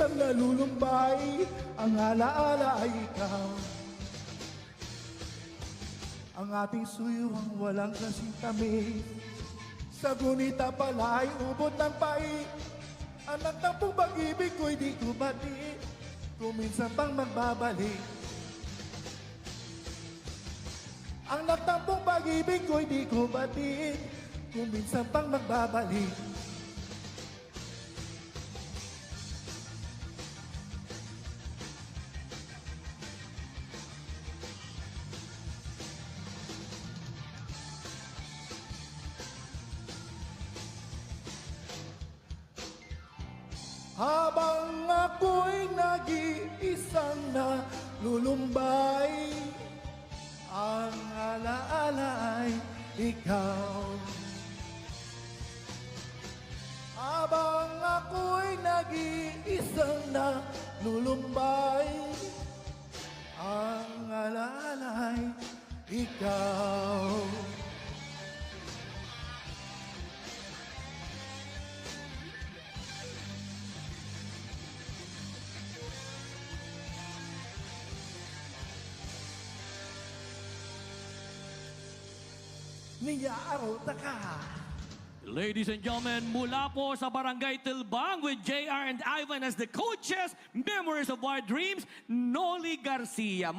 siyang nalulumbay, ang alaala ay ikaw. Ang ating suyuang walang kasing tamis, sa gunita pala ay ubod ng pait. Ang nagtampong pag-ibig ko'y di ko bati, kung minsan pang magbabalik. Ang nagtampong pag-ibig ko'y di ko bati, kung minsan pang magbabalik. Habang ako'y nag-iisang nalulumbay, ang alaala ay ikaw. Habang ako'y nag-iisang nalulumbay, ang alaala ay ikaw. Niyaaraw ka. Ladies and gentlemen, mula po sa Barangay Tilbang with JR and Ivan as the coaches, Memories of Our Dreams, Noli Garcia.